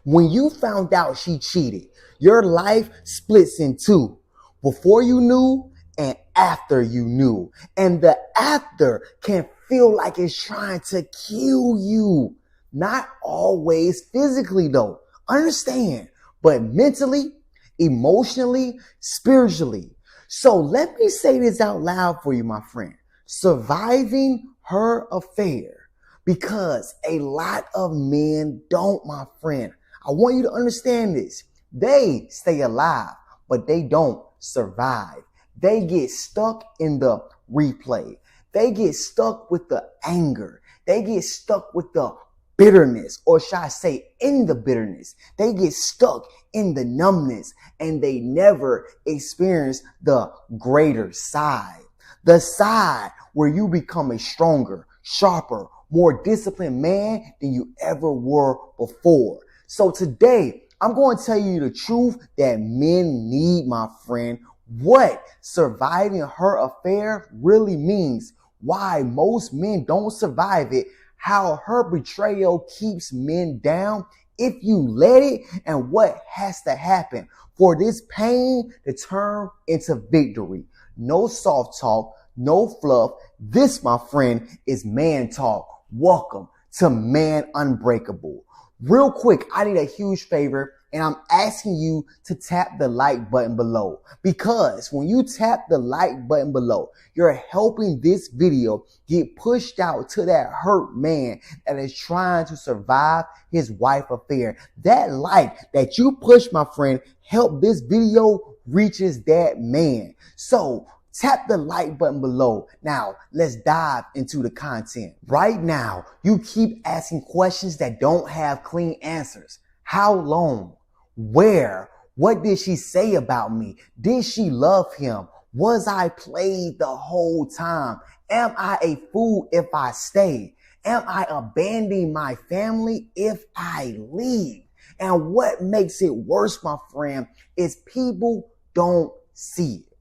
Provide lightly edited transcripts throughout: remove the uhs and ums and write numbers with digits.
When you found out she cheated, your life splits in two. Before you knew and after you knew. And the after can feel like it's trying to kill you. Not always physically though. Understand. But mentally, emotionally, spiritually. So let me say this out loud for you, my friend. Surviving her affair. Because a lot of men don't, my friend. I want you to understand this. They stay alive, but they don't survive. They get stuck in the replay. They get stuck with the anger. They get stuck with the bitterness, or should I say in the bitterness. They get stuck in the numbness and they never experience the greater side. The side where you become a stronger, sharper, more disciplined man than you ever were before. So today, I'm going to tell you the truth that men need, my friend. What surviving her affair really means. Why most men don't survive it. How her betrayal keeps men down if you let it. And what has to happen for this pain to turn into victory. No soft talk, no fluff. This, my friend, is man talk. Welcome to Man Unbreakable. Real quick, I need a huge favor, and I'm asking you to tap the like button below, because when you tap the like button below, you're helping this video get pushed out to that hurt man that is trying to survive his wife affair. That like that you push, my friend, help this video reaches that man. So tap the like button below. Now, let's dive into the content. Right now, you keep asking questions that don't have clean answers. How long? Where? What did she say about me? Did she love him? Was I played the whole time? Am I a fool if I stay? Am I abandoning my family if I leave? And what makes it worse, my friend, is people don't see it.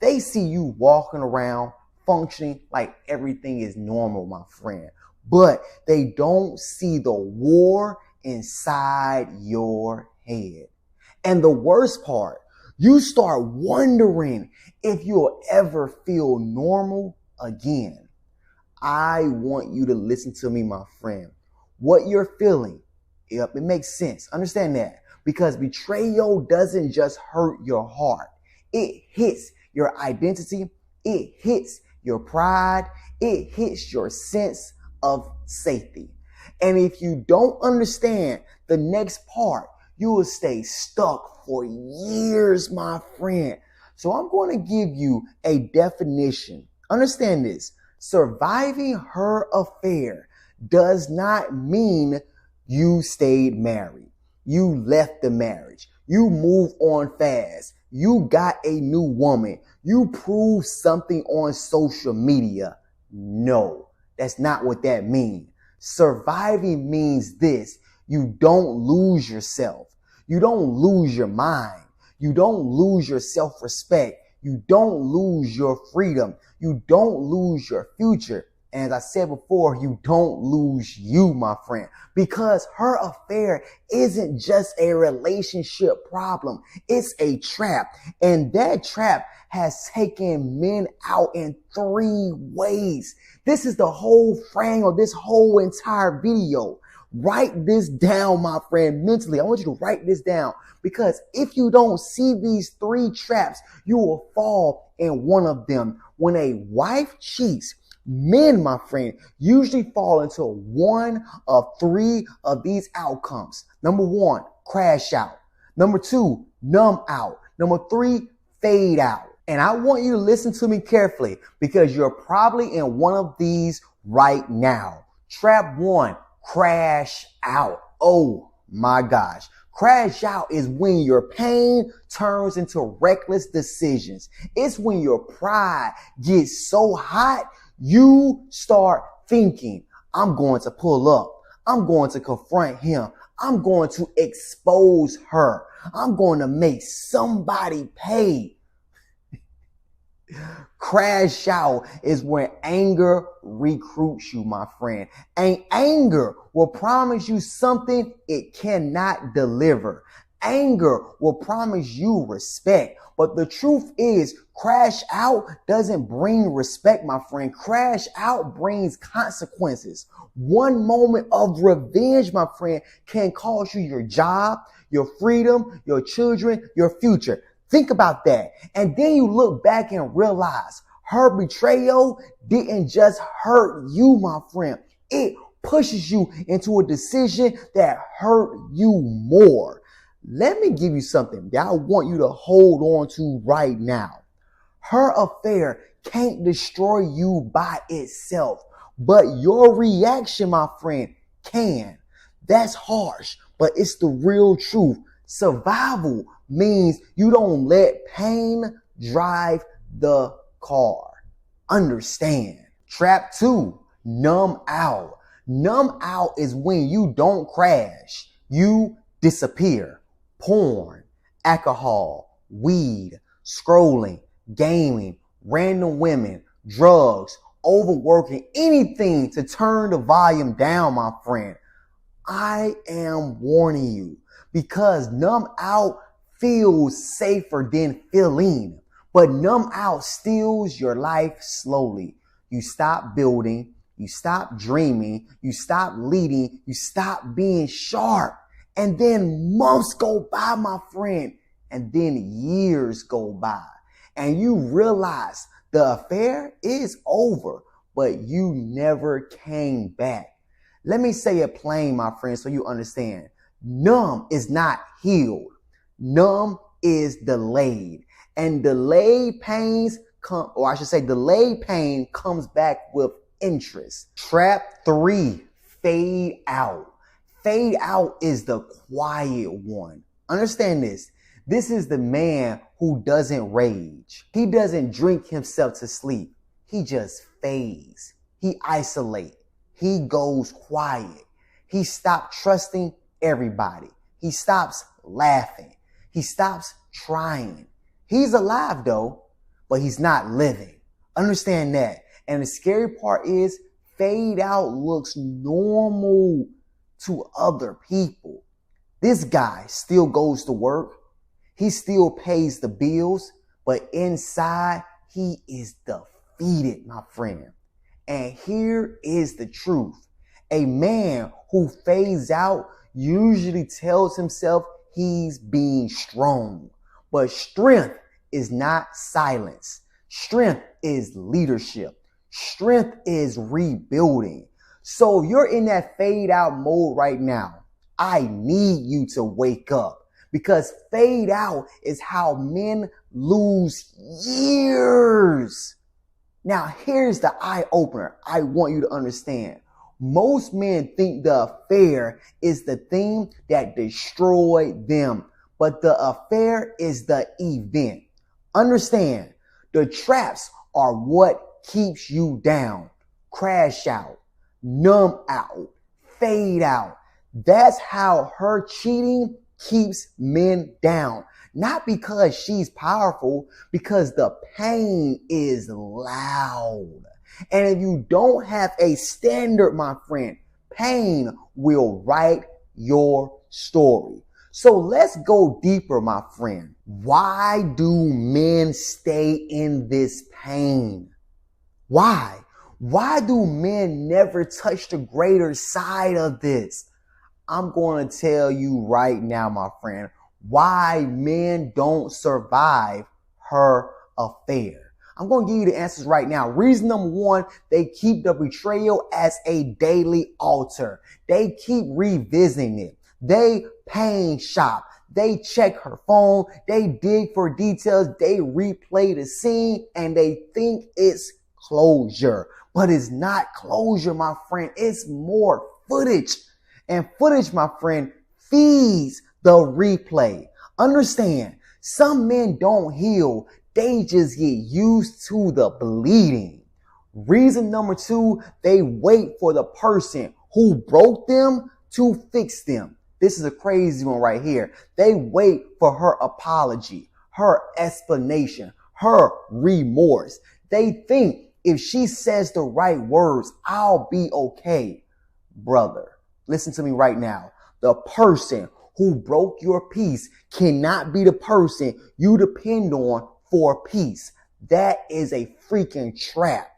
They see you walking around functioning like everything is normal, my friend. But they don't see the war inside your head. And the worst part, you start wondering if you'll ever feel normal again. I want you to listen to me, my friend. What you're feeling, it makes sense. Understand that. Because betrayal doesn't just hurt your heart. It hits your identity, it hits your pride, it hits your sense of safety. And if you don't understand the next part, you will stay stuck for years, my friend. So I'm going to give you a definition. Understand this. Surviving her affair does not mean you stayed married. You left the marriage. You move on fast. You got a new woman. You prove something on social media. No, that's not what that means. Surviving means this. You don't lose yourself. You don't lose your mind. You don't lose your self-respect. You don't lose your freedom. You don't lose your future. And as I said before, you don't lose you, my friend, because her affair isn't just a relationship problem. It's a trap. And that trap has taken men out in 3 ways. This is the whole frame of this whole entire video. Write this down, my friend, mentally. I want you to write this down, because if you don't see these 3 traps, you will fall in one of them. When a wife cheats, men, my friend, usually fall into one of 3 of these outcomes. Number 1, crash out. Number 2, numb out. Number 3, fade out. And I want you to listen to me carefully, because you're probably in one of these right now. Trap 1, crash out. Oh my gosh. Crash out is when your pain turns into reckless decisions. It's when your pride gets so hot, you start thinking, I'm going to pull up. I'm going to confront him. I'm going to expose her. I'm going to make somebody pay. Crash out is when anger recruits you, my friend. And anger will promise you something it cannot deliver. Anger will promise you respect. But the truth is, crash out doesn't bring respect, my friend. Crash out brings consequences. One moment of revenge, my friend, can cost you your job, your freedom, your children, your future. Think about that. And then you look back and realize her betrayal didn't just hurt you, my friend. It pushes you into a decision that hurt you more. Let me give you something that I want you to hold on to right now. Her affair can't destroy you by itself, but your reaction, my friend, can. That's harsh, but it's the real truth. Survival means you don't let pain drive the car. Understand. Trap 2, numb out. Numb out is when you don't crash. You disappear. Porn, alcohol, weed, scrolling, gaming, random women, drugs, overworking, anything to turn the volume down, my friend. I am warning you because numb out feels safer than feeling, but numb out steals your life slowly. You stop building, you stop dreaming, you stop leading, you stop being sharp. And then months go by, my friend, and then years go by. And you realize the affair is over, but you never came back. Let me say it plain, my friend, so you understand. Numb is not healed. Numb is delayed. And delayed pain comes back with interest. Trap 3, fade out. Fade out is the quiet one. Understand this. This is the man who doesn't rage. He doesn't drink himself to sleep. He just fades. He isolates. He goes quiet. He stops trusting everybody. He stops laughing. He stops trying. He's alive though, but he's not living. Understand that. And the scary part is fade out looks normal to other people. This guy still goes to work. He still pays the bills, but inside he is defeated, my friend. And here is the truth. A man who fades out usually tells himself he's being strong, but strength is not silence. Strength is leadership. Strength is rebuilding. So if you're in that fade out mode right now, I need you to wake up because fade out is how men lose years. Now, here's the eye opener I want you to understand. Most men think the affair is the thing that destroyed them, but the affair is the event. Understand, the traps are what keeps you down. Crash out, numb out, fade out. That's how her cheating keeps men down. Not because she's powerful, because the pain is loud. And if you don't have a standard, my friend, pain will write your story. So let's go deeper, my friend. Why do men stay in this pain? Why? Why do men never touch the greater side of this? I'm going to tell you right now, my friend, why men don't survive her affair. I'm going to give you the answers right now. Reason number one, they keep the betrayal as a daily altar. They keep revisiting it. They pain shop. They check her phone. They dig for details. They replay the scene and they think it's closure. But it's not closure, my friend. It's more footage. And footage, my friend, feeds the replay. Understand, some men don't heal. They just get used to the bleeding. Reason number two, they wait for the person who broke them to fix them. This is a crazy one right here. They wait for her apology, her explanation, her remorse. They think if she says the right words, I'll be okay. Brother, listen to me right now. The person who broke your peace cannot be the person you depend on for peace. That is a freaking trap.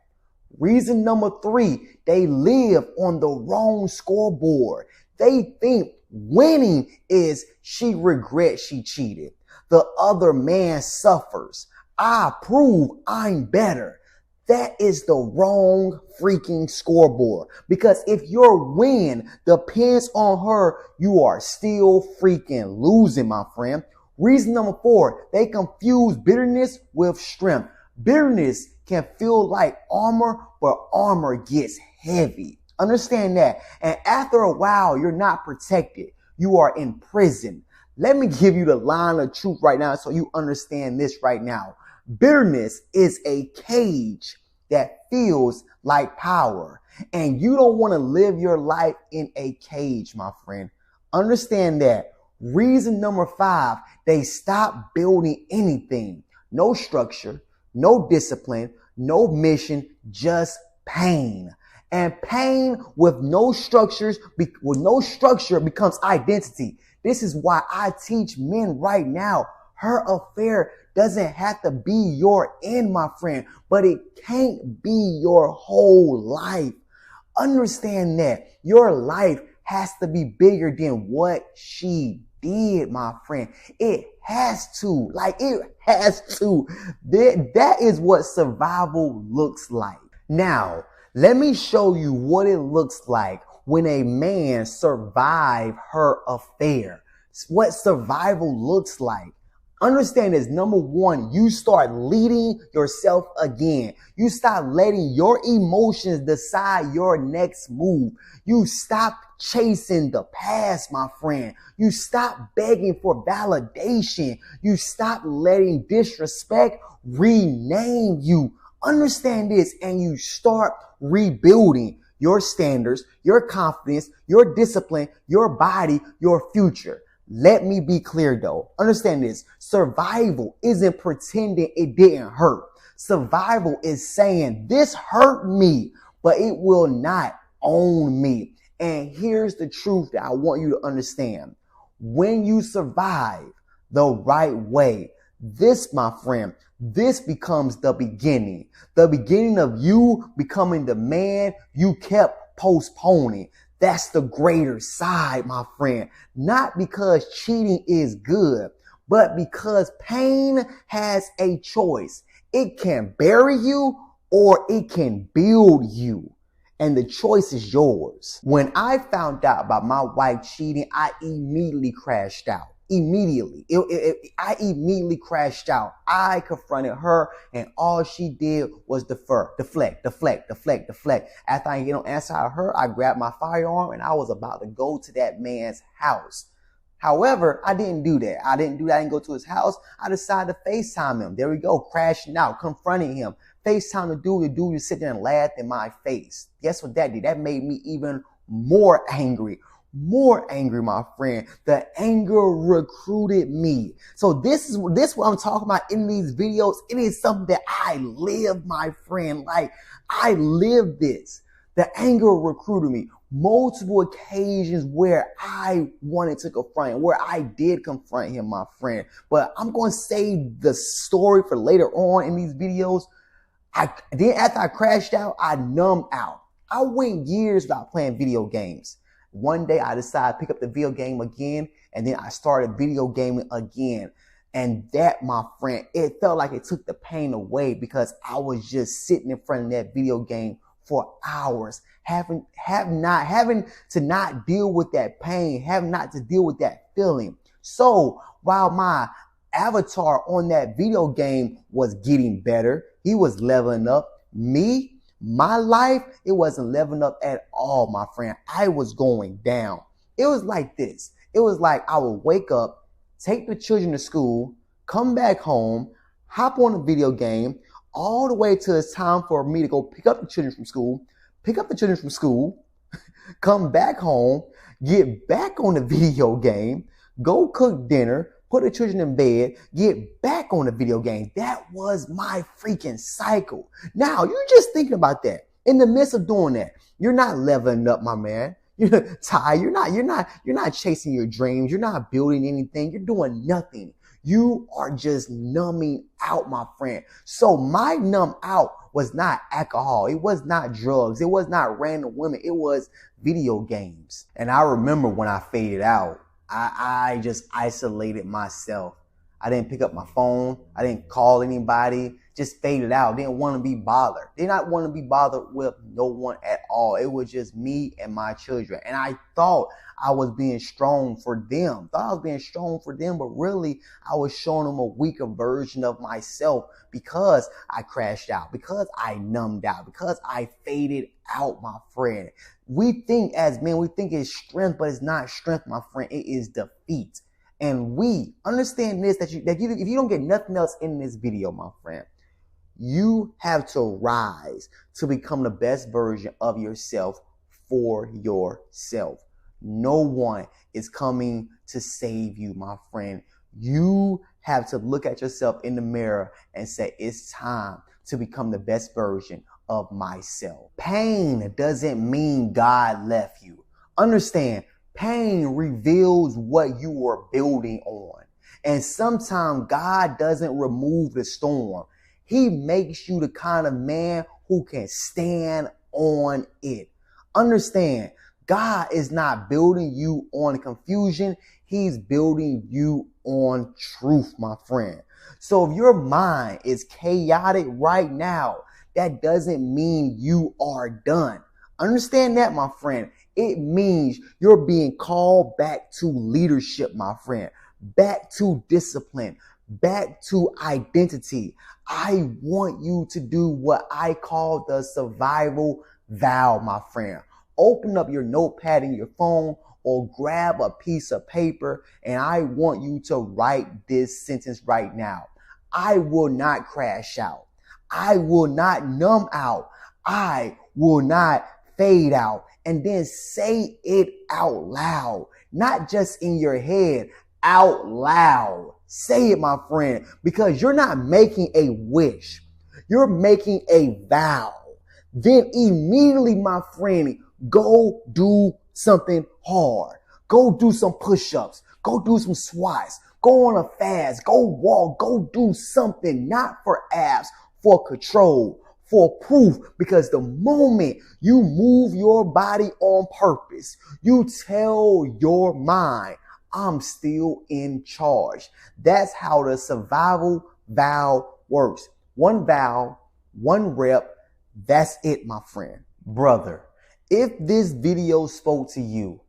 Reason number 3, they live on the wrong scoreboard. They think winning is she regrets she cheated. The other man suffers. I prove I'm better. That is the wrong freaking scoreboard. Because if your win depends on her, you are still freaking losing, my friend. Reason number 4, they confuse bitterness with strength. Bitterness can feel like armor, but armor gets heavy. Understand that. And after a while, you're not protected. You are in prison. Let me give you the line of truth right now so you understand this right now. Bitterness is a cage that feels like power. And you don't want to live your life in a cage, my friend. Understand that. Reason number 5, they stop building anything. No structure, no discipline, no mission, just pain. And pain with no structure becomes identity. This is why I teach men right now, her affair doesn't have to be your end, my friend, but it can't be your whole life. Understand that your life has to be bigger than what she did, my friend. It has to. That is what survival looks like. Now, let me show you what it looks like when a man survives her affair. What survival looks like. Understand this. Number 1, you start leading yourself again. You stop letting your emotions decide your next move. You stop chasing the past, my friend. You stop begging for validation. You stop letting disrespect rename you. Understand this, and you start rebuilding your standards, your confidence, your discipline, your body, your future. Let me be clear though. Understand this. Survival isn't pretending it didn't hurt. Survival is saying this hurt me, but it will not own me. And here's the truth that I want you to understand. When you survive the right way, this, my friend, this becomes the beginning of you becoming the man you kept postponing. That's the greater side, my friend. Not because cheating is good, but because pain has a choice. It can bury you or it can build you. And the choice is yours. When I found out about my wife cheating, I immediately crashed out. I immediately crashed out. I confronted her and all she did was deflect. After I get no answer out of her, I grabbed my firearm and I was about to go to that man's house. However, I didn't do that. I didn't go to his house. I decided to FaceTime him. There we go, crashing out, confronting him. FaceTime the dude was sitting there and laughed in my face. Guess what that did? That made me even more angry, my friend. The anger recruited me. So this is what I'm talking about in these videos. It is something that I live, my friend. Like, I live this. The anger recruited me. Multiple occasions where I wanted to confront him, where I did confront him, my friend. But I'm going to save the story for later on in these videos. Then after I crashed out, I numbed out. I went years without playing video games. One day I decided to pick up the video game again, and then I started video gaming again. And that, my friend, it felt like it took the pain away because I was just sitting in front of that video game for hours, having to not deal with that pain, having not to deal with that feeling. So while my avatar on that video game was getting better, he was leveling up. My life, it wasn't leveling up at all, my friend. I was going down. It was like this. It was like I would wake up, take the children to school, come back home, hop on a video game, all the way till it's time for me to go pick up the children from school, come back home, get back on the video game, go cook dinner, put the children in bed, get back on the video game. That was my freaking cycle. Now, you're just thinking about that. In the midst of doing that, you're not leveling up, my man. You're tired. You're not chasing your dreams. You're not building anything. You're doing nothing. You are just numbing out, my friend. So my numb out was not alcohol. It was not drugs. It was not random women. It was video games. And I remember when I faded out, I just isolated myself. I didn't pick up my phone. I didn't call anybody. Just faded out. Didn't want to be bothered. Did not want to be bothered with no one at all. It was just me and my children. And I thought I was being strong for them. But really I was showing them a weaker version of myself because I crashed out, because I numbed out, because I faded out, my friend. We think as men, we think it's strength, but it's not strength, my friend. It is defeat. And we understand this, that if you don't get nothing else in this video, my friend, you have to rise to become the best version of yourself for yourself. No one is coming to save you, my friend. You have to look at yourself in the mirror and say, it's time to become the best version of myself. Pain doesn't mean God left you. Understand, pain reveals what you were building on. And sometimes God doesn't remove the storm. He makes you the kind of man who can stand on it. Understand, God is not building you on confusion. He's building you on truth, my friend. So if your mind is chaotic right now, that doesn't mean you are done. Understand that, my friend. It means you're being called back to leadership, my friend. Back to discipline. Back to identity. I want you to do what I call the survival vow, my friend. Open up your notepad in your phone or grab a piece of paper, and I want you to write this sentence right now. I will not crash out. I will not numb out. I will not fade out. And then say it out loud, not just in your head, out loud. Say it, my friend, because you're not making a wish. You're making a vow. Then immediately, my friend, go do something hard. Go do some push-ups. Go do some squats. Go on a fast. Go walk. Go do something, not for abs, for control, for proof. Because the moment you move your body on purpose, you tell your mind, I'm still in charge. That's how the survival vow works. One vow, one rep. That's it, my friend. Brother, if this video spoke to you,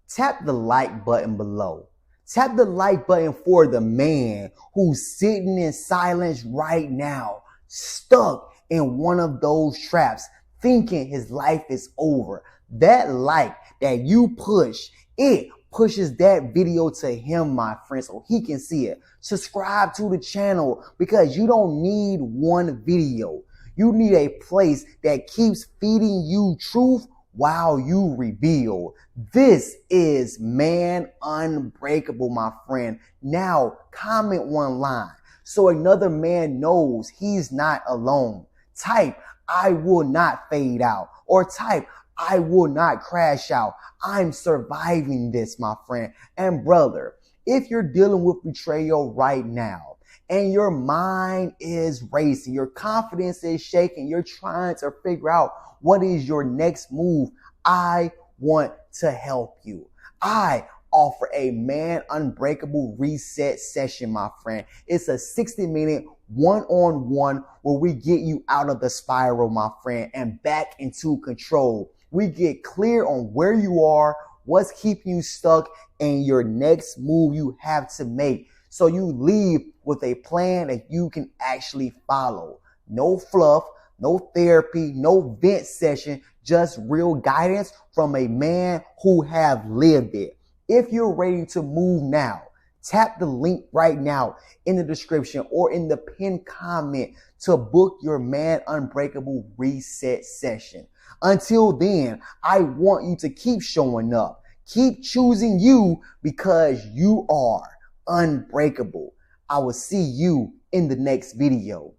tap the like button below. Tap the like button for the man who's sitting in silence right now, stuck in one of those traps, thinking his life is over. That like that you push, it pushes that video to him, my friend, so he can see it. Subscribe to the channel because you don't need one video. You need a place that keeps feeding you truth while you rebuild. This is Man Unbreakable, my friend. Now comment one line so another man knows he's not alone. Type, I will not fade out, or type, I will not crash out. I'm surviving this, my friend. And brother, if you're dealing with betrayal right now and your mind is racing, your confidence is shaking, you're trying to figure out what is your next move, I want to help you. I offer a Man Unbreakable reset session, my friend. It's a 60-minute one-on-one where we get you out of the spiral, my friend, and back into control. We get clear on where you are, what's keeping you stuck, and your next move you have to make. So you leave with a plan that you can actually follow. No fluff, no therapy, no vent session, just real guidance from a man who have lived it. If you're ready to move now, tap the link right now in the description or in the pinned comment to book your Man Unbreakable reset session. Until then, I want you to keep showing up. Keep choosing you because you are unbreakable. I will see you in the next video.